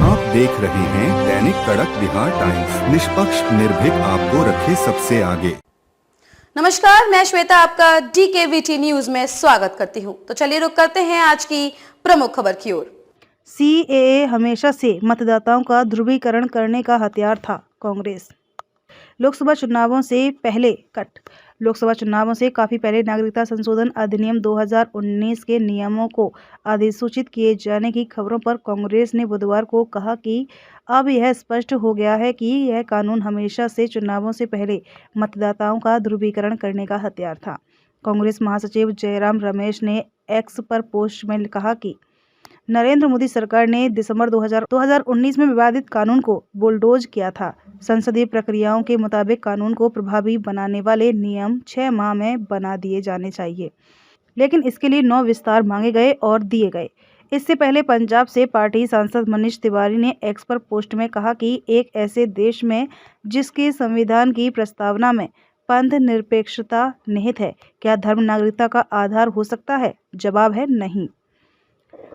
आप देख रहे हैं दैनिक कड़क बिहार टाइम्स, निष्पक्ष निर्भीक आपको रखे सबसे आगे। नमस्कार, मैं श्वेता आपका DKVT न्यूज में स्वागत करती हूं। तो चलिए रुक करते हैं आज की प्रमुख खबर की ओर। CAA हमेशा से मतदाताओं का ध्रुवीकरण करने का हथियार था। कांग्रेस लोकसभा चुनावों से काफी पहले नागरिकता संशोधन अधिनियम 2019 के नियमों को अधिसूचित किए जाने की खबरों पर कांग्रेस ने बुधवार को कहा कि अब यह स्पष्ट हो गया है कि यह कानून हमेशा से चुनावों से पहले मतदाताओं का ध्रुवीकरण करने का हथियार था। कांग्रेस महासचिव जयराम रमेश ने एक्स पर पोस्ट में कहा कि नरेंद्र मोदी सरकार ने दिसंबर 2019 में विवादित कानून को बुलडोज किया था। संसदीय प्रक्रियाओं के मुताबिक कानून को प्रभावी बनाने वाले नियम 6 माह में बना दिए जाने चाहिए, लेकिन इसके लिए 9 विस्तार मांगे गए और दिए गए। इससे पहले पंजाब से पार्टी सांसद मनीष तिवारी ने एक्स पर पोस्ट में कहा कि एक ऐसे देश में जिसके संविधान की प्रस्तावना में पंथ निरपेक्षता निहित है, क्या धर्म नागरिकता का आधार हो सकता है? जवाब है नहीं।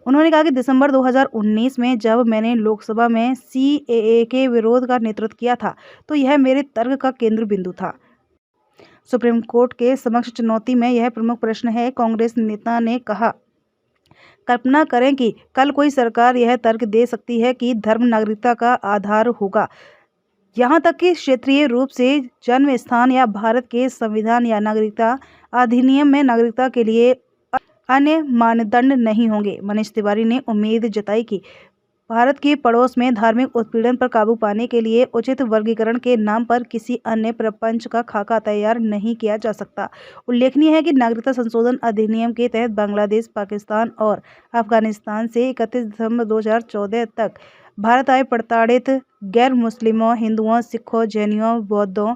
उन्होंने कहा कि दिसंबर 2019 में जब मैंने लोकसभा में CAA के विरोध का नेतृत्व किया था, तो यह मेरे तर्क का केंद्र बिंदु था। सुप्रीम कोर्ट के समक्ष चुनौती में यह प्रमुख प्रश्न है। कांग्रेस नेता ने कहा, कल्पना करें कि कल कोई सरकार यह तर्क दे सकती है कि धर्म नागरिकता का आधार होगा, यहाँ तक कि क्षेत्रीय रूप से जन्म स्थान या भारत के संविधान या नागरिकता अधिनियम में नागरिकता के लिए अन्य मानदंड नहीं होंगे। मनीष तिवारी ने उम्मीद जताई कि भारत के पड़ोस में धार्मिक उत्पीड़न पर काबू पाने के लिए उचित वर्गीकरण के नाम पर किसी अन्य प्रपंच का खाका तैयार नहीं किया जा सकता। उल्लेखनीय है कि नागरिकता संशोधन अधिनियम के तहत बांग्लादेश, पाकिस्तान और अफगानिस्तान से 31 दिसंबर 2014 तक भारत आए प्रताड़ित गैर मुस्लिमों, हिंदुओं, सिखों, जैनियों, बौद्धों,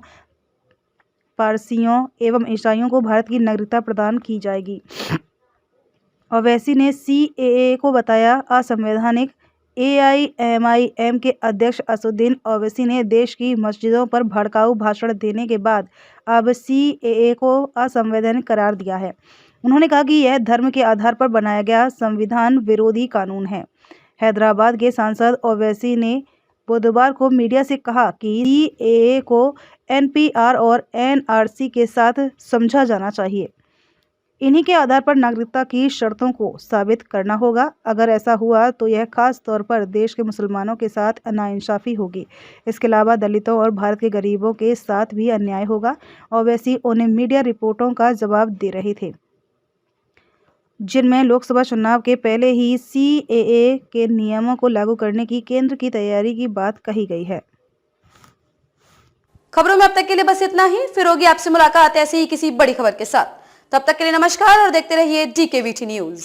पारसियों एवं ईसाइयों को भारत की नागरिकता प्रदान की जाएगी। ओवैसी ने CAA को बताया असंवैधानिक। AIMIM के अध्यक्ष असदुद्दीन ओवैसी ने देश की मस्जिदों पर भड़काऊ भाषण देने के बाद अब CAA को असंवैधानिक करार दिया है। उन्होंने कहा कि यह धर्म के आधार पर बनाया गया संविधान विरोधी कानून है। हैदराबाद के सांसद ओवैसी ने बुधवार को मीडिया से कहा कि CAA को NPR और NRC के साथ समझा जाना चाहिए। इन्हीं के आधार पर नागरिकता की शर्तों को साबित करना होगा। अगर ऐसा हुआ तो यह खास तौर पर देश के मुसलमानों के साथ नाइंसाफी होगी। इसके अलावा दलितों और भारत के गरीबों के साथ भी अन्याय होगा। ओवैसी उन्हें मीडिया रिपोर्टों का जवाब दे रहे थे, जिनमें लोकसभा चुनाव के पहले ही CAA के नियमों को लागू करने की केंद्र की तैयारी की बात कही गई है। खबरों में अब तक के लिए बस इतना ही। फिर होगी आपसे मुलाकात ऐसी ही किसी बड़ी खबर के साथ। तब तक के लिए नमस्कार और देखते रहिए DKVT न्यूज।